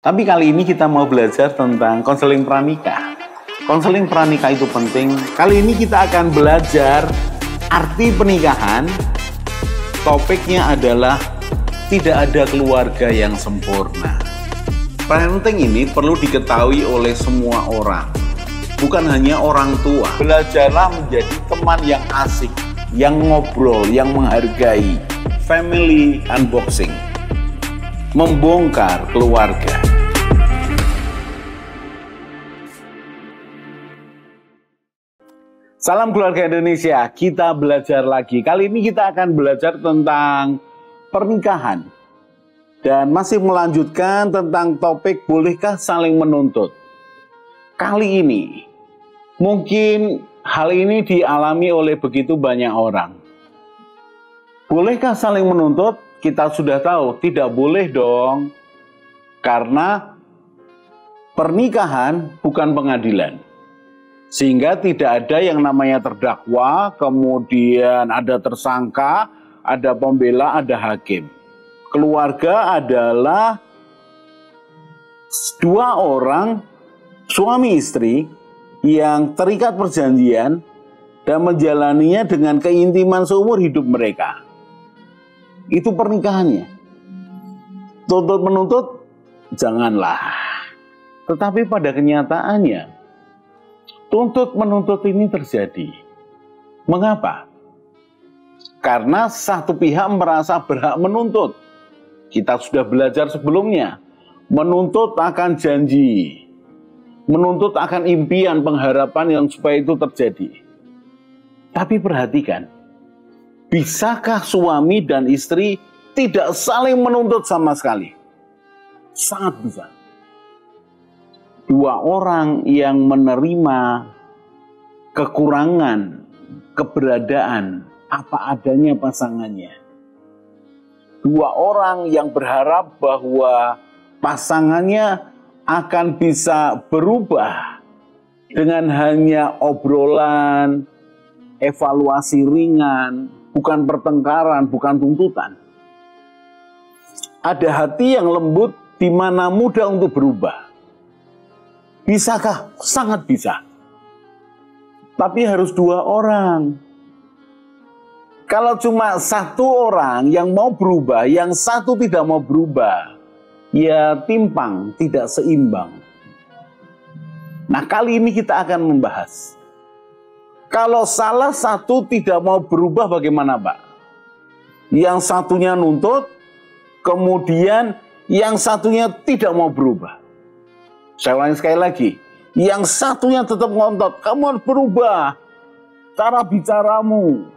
Tapi kali ini kita mau belajar tentang konseling pranikah. Konseling pranikah itu penting. Kali ini kita akan belajar arti pernikahan. Topiknya adalah tidak ada keluarga yang sempurna. Parenting ini perlu diketahui oleh semua orang, bukan hanya orang tua. Belajarlah menjadi teman yang asik, yang ngobrol, yang menghargai. Family unboxing, membongkar keluarga. Salam keluarga Indonesia, kita belajar lagi. Kali ini kita akan belajar tentang pernikahan. Dan masih melanjutkan tentang topik bolehkah saling menuntut. Kali ini, mungkin hal ini dialami oleh begitu banyak orang. Bolehkah saling menuntut? Kita sudah tahu, tidak boleh dong. Karena pernikahan bukan pengadilan. Sehingga tidak ada yang namanya terdakwa, kemudian ada tersangka, ada pembela, ada hakim. Keluarga adalah dua orang suami istri yang terikat perjanjian dan menjalaninya dengan keintiman seumur hidup mereka. Itu pernikahannya. Tuntut menuntut, janganlah. Tetapi pada kenyataannya, tuntut menuntut ini terjadi. Mengapa? Karena satu pihak merasa berhak menuntut. Kita sudah belajar sebelumnya. Menuntut akan janji. Menuntut akan impian, pengharapan yang supaya itu terjadi. Tapi perhatikan, bisakah suami dan istri tidak saling menuntut sama sekali? Sangat bisa. Dua orang yang menerima kekurangan, keberadaan, apa adanya pasangannya. Dua orang yang berharap bahwa pasangannya akan bisa berubah dengan hanya obrolan, evaluasi ringan, bukan pertengkaran, bukan tuntutan. Ada hati yang lembut di mana mudah untuk berubah. Bisakah? Sangat bisa. Tapi harus dua orang. Kalau cuma satu orang yang mau berubah, yang satu tidak mau berubah, ya timpang, tidak seimbang. Nah, kali ini kita akan membahas. Kalau salah satu tidak mau berubah bagaimana, Pak? Yang satunya nuntut, kemudian yang satunya tidak mau berubah. Saya ulangi sekali lagi, yang satunya tetap ngontot, kamu harus berubah. Cara bicaramu,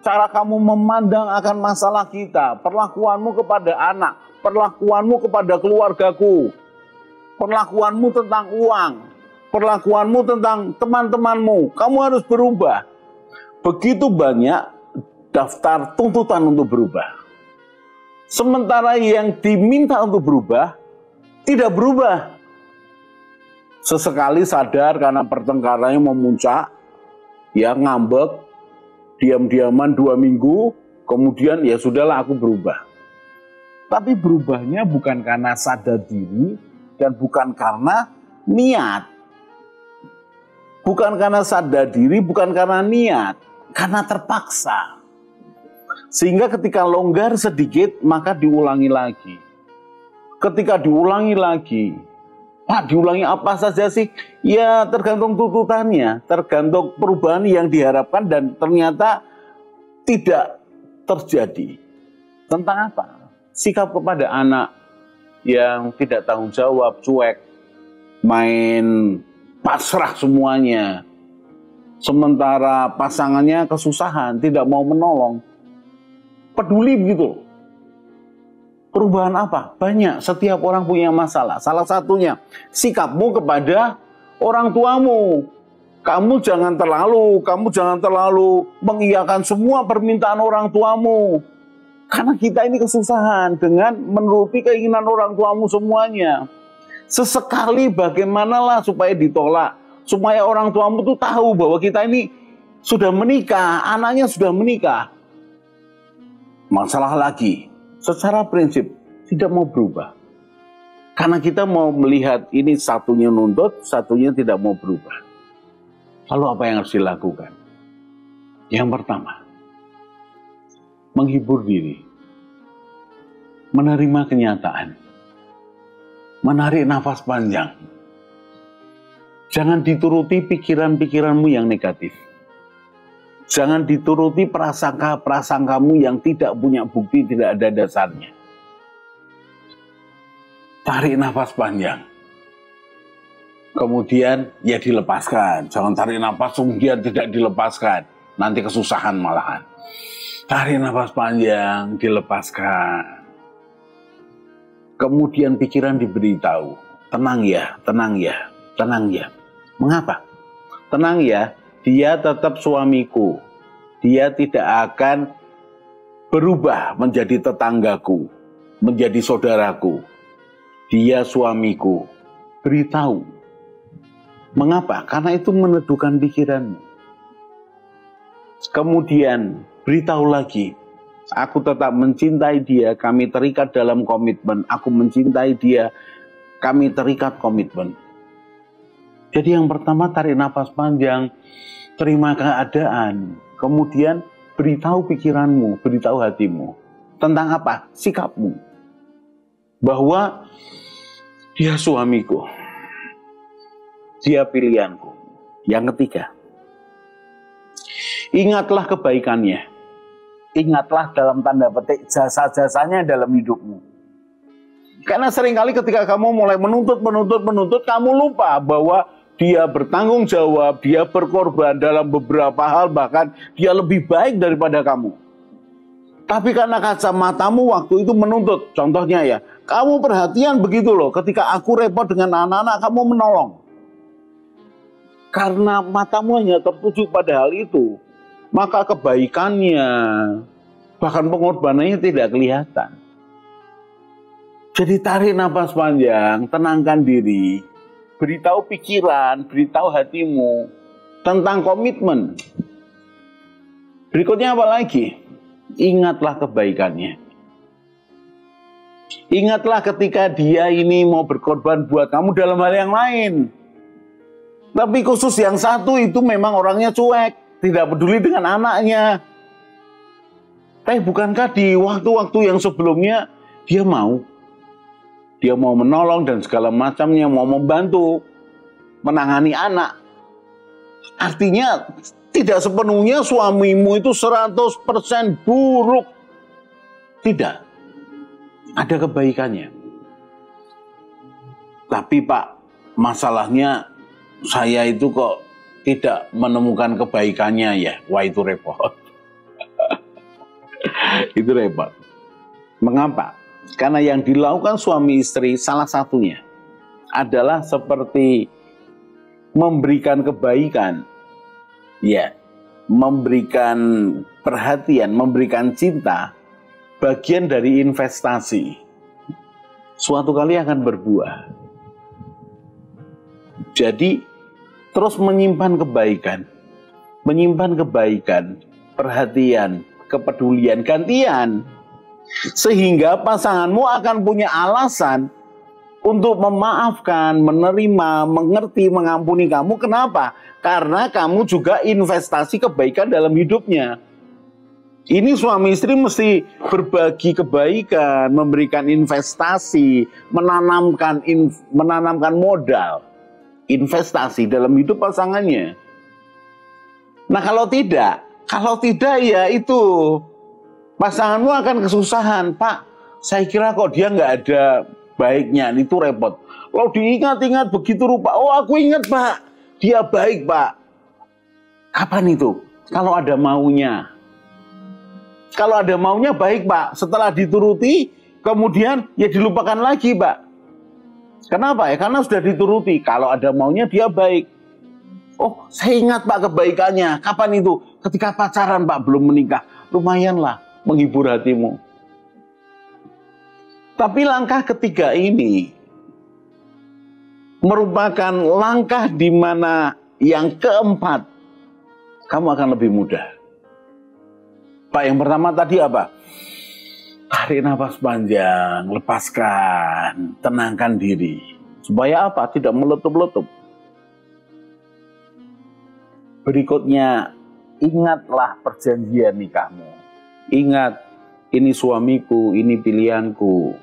cara kamu memandang akan masalah kita, perlakuanmu kepada anak, perlakuanmu kepada keluargaku, perlakuanmu tentang uang, perlakuanmu tentang teman-temanmu, kamu harus berubah. Begitu banyak daftar tuntutan untuk berubah. Sementara yang diminta untuk berubah, tidak berubah. Sesekali sadar karena pertengkarannya memuncak, ya ngambek, diam-diaman 2 minggu, kemudian ya sudahlah aku berubah. Tapi berubahnya bukan karena sadar diri dan bukan karena niat. Bukan karena sadar diri, bukan karena niat, karena terpaksa. Sehingga ketika longgar sedikit, maka diulangi lagi. Ketika diulangi lagi, Pak, diulangi apa saja sih? Ya tergantung tuntutannya, tergantung perubahan yang diharapkan dan ternyata tidak terjadi. Tentang apa? Sikap kepada anak yang tidak tanggung jawab, cuek, main pasrah semuanya. Sementara pasangannya kesusahan, tidak mau menolong. Peduli begitu. Perubahan apa? Banyak, setiap orang punya masalah. Salah satunya, sikapmu kepada orang tuamu. Kamu jangan terlalu mengiyakan semua permintaan orang tuamu. Karena kita ini kesusahan dengan menuruti keinginan orang tuamu semuanya. Sesekali bagaimanalah supaya ditolak. Supaya orang tuamu tuh tahu bahwa kita ini sudah menikah, anaknya sudah menikah. Masalah lagi, secara prinsip tidak mau berubah. Karena kita mau melihat ini satunya nuntut, satunya tidak mau berubah. Lalu apa yang harus dilakukan? Yang pertama, menghibur diri, menerima kenyataan, menarik nafas panjang. Jangan dituruti pikiran-pikiranmu yang negatif. Jangan dituruti prasangka-prasangkamu yang tidak punya bukti, tidak ada dasarnya. Tarik nafas panjang. Kemudian ya dilepaskan. Jangan tarik nafas kemudian tidak dilepaskan. Nanti kesusahan malahan. Tarik nafas panjang, dilepaskan. Kemudian pikiran diberitahu. Tenang ya, tenang ya, tenang ya. Mengapa? Tenang ya, dia tetap suamiku. Dia tidak akan berubah menjadi tetanggaku, menjadi saudaraku. Dia suamiku. Beritahu. Mengapa? Karena itu meneduhkan pikiranmu. Kemudian beritahu lagi. Aku tetap mencintai dia, kami terikat dalam komitmen. Aku mencintai dia, kami terikat komitmen. Jadi yang pertama tarik nafas panjang, terima keadaan. Kemudian beritahu pikiranmu, beritahu hatimu. Tentang apa? Sikapmu. Bahwa dia suamiku. Dia pilihanku. Yang ketiga, ingatlah kebaikannya. Ingatlah dalam tanda petik jasa-jasanya dalam hidupmu. Karena seringkali ketika kamu mulai menuntut, kamu lupa bahwa dia bertanggung jawab, dia berkorban dalam beberapa hal, bahkan dia lebih baik daripada kamu. Tapi karena kacamatamu waktu itu menuntut, contohnya ya, kamu perhatian begitu loh, ketika aku repot dengan anak-anak, kamu menolong. Karena matamu hanya tertuju pada hal itu, maka kebaikannya, bahkan pengorbanannya tidak kelihatan. Jadi tarik nafas panjang, tenangkan diri, beritahu pikiran, beritahu hatimu tentang komitmen. Berikutnya apa lagi? Ingatlah kebaikannya. Ingatlah ketika dia ini mau berkorban buat kamu dalam hal yang lain. Tapi khusus yang satu itu memang orangnya cuek, tidak peduli dengan anaknya. Tapi bukankah di waktu-waktu yang sebelumnya dia mau menolong dan segala macamnya, mau membantu menangani anak. Artinya tidak sepenuhnya suamimu itu 100% buruk. Tidak. Ada kebaikannya. Tapi Pak, masalahnya saya itu kok tidak menemukan kebaikannya ya. Wah, itu repot. Itu repot. Mengapa? Karena yang dilakukan suami istri salah satunya adalah seperti memberikan kebaikan. Ya, memberikan perhatian, memberikan cinta, bagian dari investasi. Suatu kali akan berbuah. Jadi, terus menyimpan kebaikan, perhatian, kepedulian, gantian. Sehingga pasanganmu akan punya alasan untuk memaafkan, menerima, mengerti, mengampuni kamu. Kenapa? Karena kamu juga investasi kebaikan dalam hidupnya. Ini suami istri mesti berbagi kebaikan, memberikan investasi, menanamkan modal, investasi dalam hidup pasangannya. Nah kalau tidak ya itu pasanganmu akan kesusahan. Pak, saya kira kok dia nggak ada baiknya, itu repot. Kalau diingat-ingat begitu rupa, oh aku ingat Pak, dia baik Pak. Kapan itu? Kalau ada maunya. Kalau ada maunya baik Pak, setelah dituruti, kemudian ya dilupakan lagi Pak. Kenapa ya? Karena sudah dituruti, kalau ada maunya dia baik. Oh saya ingat Pak kebaikannya, kapan itu? Ketika pacaran Pak, belum menikah. Lumayanlah menghibur hatimu. Tapi langkah ketiga ini merupakan langkah di mana yang keempat kamu akan lebih mudah. Pak, yang pertama tadi apa? Tarik nafas panjang, lepaskan, tenangkan diri. Supaya apa? Tidak meletup-letup. Berikutnya, ingatlah perjanjian nikahmu. Ingat, ini suamiku, ini pilihanku.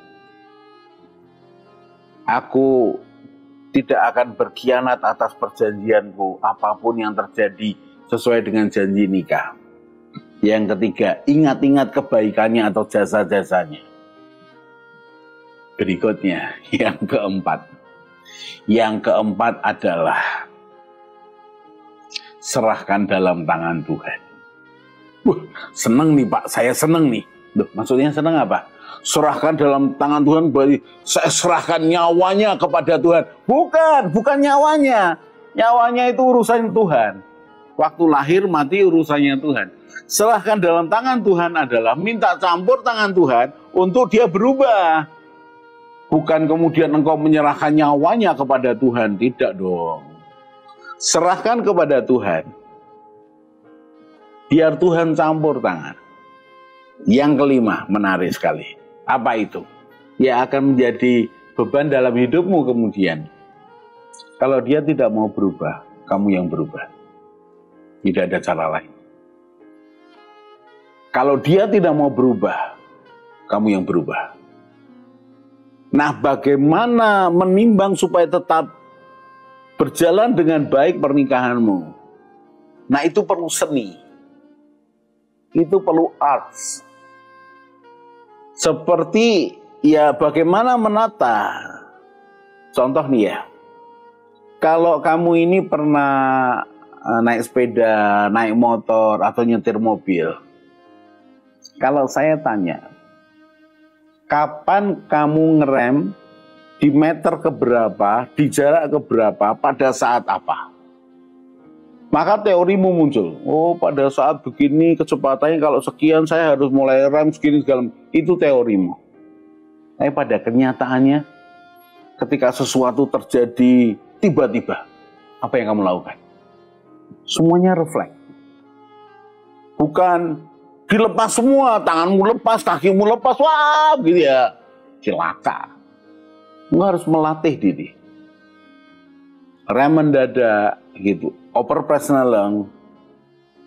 Aku tidak akan berkhianat atas perjanjianku, apapun yang terjadi sesuai dengan janji nikah. Yang ketiga, ingat-ingat kebaikannya atau jasa-jasanya. Berikutnya, yang keempat. Yang keempat adalah serahkan dalam tangan Tuhan. Seneng nih Pak, saya seneng nih. Loh, maksudnya seneng apa? Serahkan dalam tangan Tuhan, berarti saya serahkan nyawanya kepada Tuhan. Bukan nyawanya. Nyawanya itu urusan Tuhan. Waktu lahir mati urusannya Tuhan. Serahkan dalam tangan Tuhan adalah minta campur tangan Tuhan untuk dia berubah. Bukan kemudian engkau menyerahkan nyawanya kepada Tuhan. Tidak dong. Serahkan kepada Tuhan. Biar Tuhan campur tangan. Yang kelima, menarik sekali. Apa itu? Ya akan menjadi beban dalam hidupmu kemudian. Kalau dia tidak mau berubah, kamu yang berubah. Tidak ada cara lain. Kalau dia tidak mau berubah, kamu yang berubah. Nah, bagaimana menimbang supaya tetap berjalan dengan baik pernikahanmu? Nah, itu perlu seni. Itu perlu arts. Seperti ya bagaimana menata. Contoh nih ya. Kalau kamu ini pernah naik sepeda, naik motor, atau nyetir mobil. Kalau saya tanya, kapan kamu ngerem, di meter keberapa, di jarak keberapa, pada saat apa? Maka teorimu muncul. Oh, pada saat begini kecepatannya kalau sekian saya harus mulai rem segini segala. Itu teorimu. Tapi pada kenyataannya, ketika sesuatu terjadi tiba-tiba, apa yang kamu lakukan? Semuanya refleks. Bukan dilepas semua, tanganmu lepas, kakimu lepas, wah gitu ya. Celaka. Kamu harus melatih diri. Rem mendadak gitu. Overpress neleng.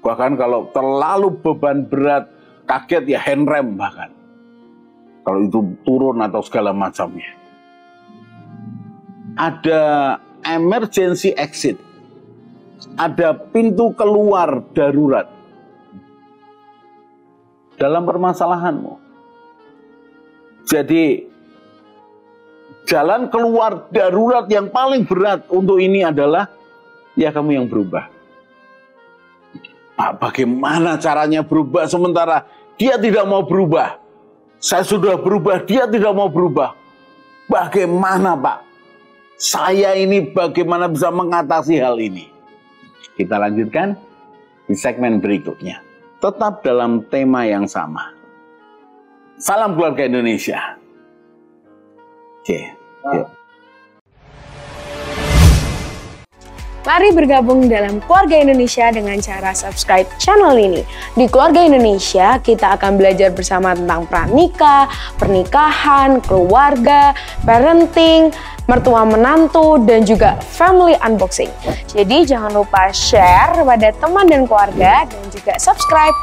Bahkan kalau terlalu beban berat, kaget ya handrem bahkan. Kalau itu turun atau segala macamnya. Ada emergency exit. Ada pintu keluar darurat. Dalam permasalahanmu. Jadi jalan keluar darurat yang paling berat untuk ini adalah ya kamu yang berubah. Pak, bagaimana caranya berubah sementara dia tidak mau berubah? Saya sudah berubah, dia tidak mau berubah. Bagaimana Pak? Saya ini bagaimana bisa mengatasi hal ini? Kita lanjutkan di segmen berikutnya. Tetap dalam tema yang sama. Salam keluarga Indonesia. Oke, yuk. Mari bergabung dalam Keluarga Indonesia dengan cara subscribe channel ini. Di Keluarga Indonesia, kita akan belajar bersama tentang pranikah, pernikahan, keluarga, parenting, mertua menantu, dan juga family unboxing. Jadi jangan lupa share kepada teman dan keluarga dan juga subscribe.